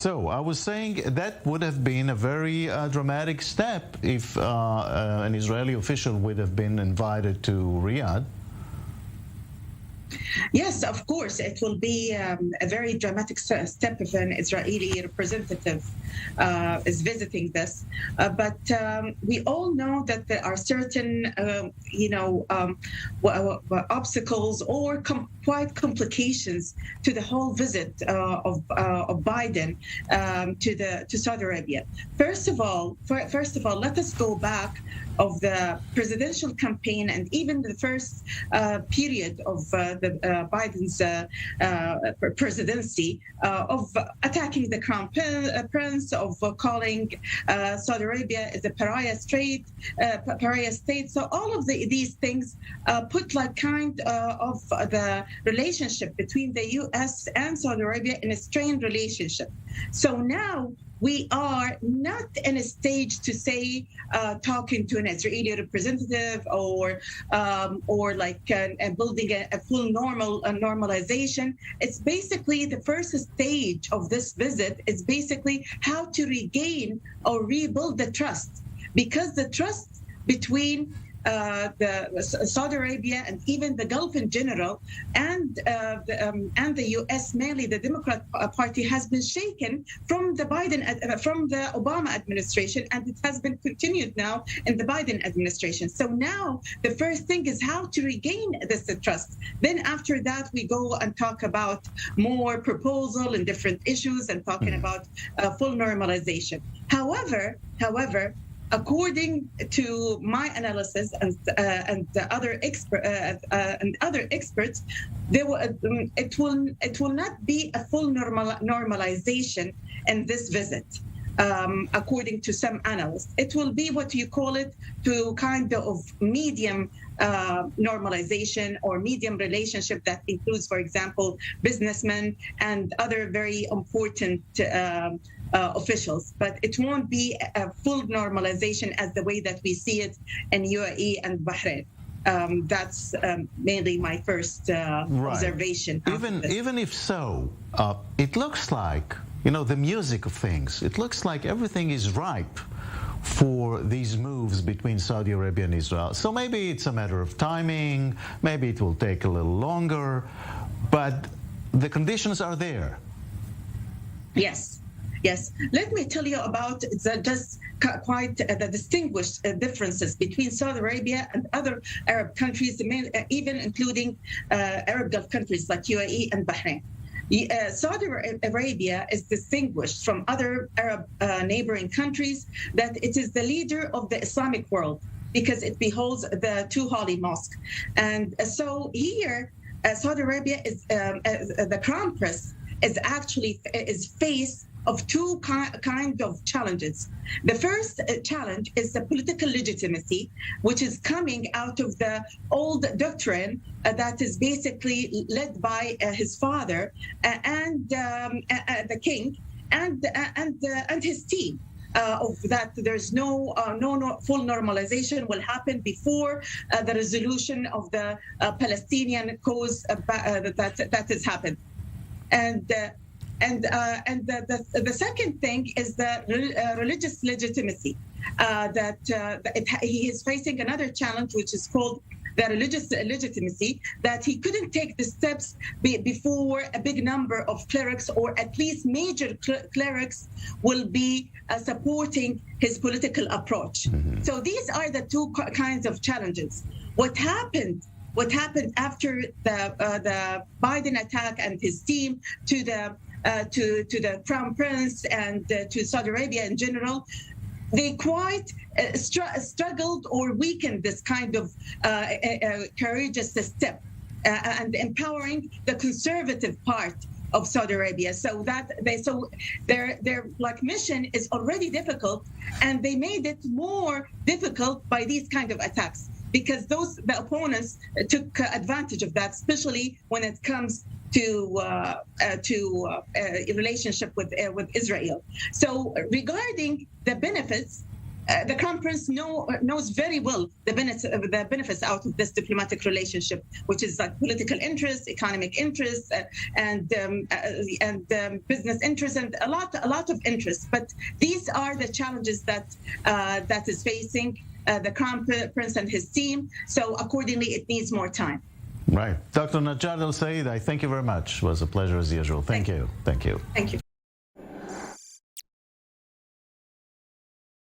So I was saying that would have been a very dramatic step if an Israeli official would have been invited to Riyadh. Yes, of course, it will be a very dramatic step if an Israeli representative is visiting this. But we all know that there are certain, obstacles or quite complications to the whole visit of Biden to Saudi Arabia. First of all, let us go back of the presidential campaign and even the first period of Biden's presidency of attacking the crown prince, of calling Saudi Arabia as a pariah state. So all of these things put like kind of the relationship between the U.S. and Saudi Arabia in a strained relationship. So now we are not in a stage to say talking to an Israeli representative or building a full normalization. It's basically the first stage of this visit is basically how to regain or rebuild the trust, because the trust between the Saudi Arabia and even the Gulf in general and the U.S., mainly the Democrat Party, has been shaken from the Obama administration, and it has been continued now in the Biden administration. So now the first thing is how to regain this trust. Then after that, we go and talk about more proposal and different issues and talking about full normalization. However, according to my analysis and other experts, it will not be a full normalization in this visit. According to some analysts, it will be what you call it to kind of medium normalization or medium relationship that includes, for example, businessmen and other very important officials, but it won't be a full normalization as the way that we see it in UAE and Bahrain. That's mainly my first observation. Even if so, it looks like, the music of things, it looks like everything is ripe for these moves between Saudi Arabia and Israel. So maybe it's a matter of timing, maybe it will take a little longer, but the conditions are there. Yes. Let me tell you about the distinguished differences between Saudi Arabia and other Arab countries, even including Arab Gulf countries like UAE and Bahrain. Saudi Arabia is distinguished from other Arab neighboring countries that it is the leader of the Islamic world because it beholds the two holy mosques. And so here, Saudi Arabia is the crown prince is faced of two kind of challenges. The first challenge is the political legitimacy, which is coming out of the old doctrine that is basically led by his father and the king and his team. Of that, there's no full normalization will happen before the resolution of the Palestinian cause that has happened. And the second thing is the religious legitimacy, he is facing another challenge, which is called the religious legitimacy, that he couldn't take the steps before a big number of clerics, or at least major clerics, will be supporting his political approach. Mm-hmm. So these are the two kinds of challenges. What happened after the Biden attack and his team to the Crown Prince and to Saudi Arabia in general, they quite struggled or weakened this kind of courageous step and empowering the conservative part of Saudi Arabia. So that their mission is already difficult, and they made it more difficult by these kind of attacks, because the opponents took advantage of that, especially when it comes to a relationship with Israel. So regarding the benefits, the Crown Prince knows very well the benefits out of this diplomatic relationship, which is like political interests, economic interests, and business interests, and a lot of interests. But these are the challenges that is facing the Crown Prince and his team. So accordingly, it needs more time. Right. Dr. Najat Al Sayed, I thank you very much. It was a pleasure as usual. Thank you. Thank you. Thank you.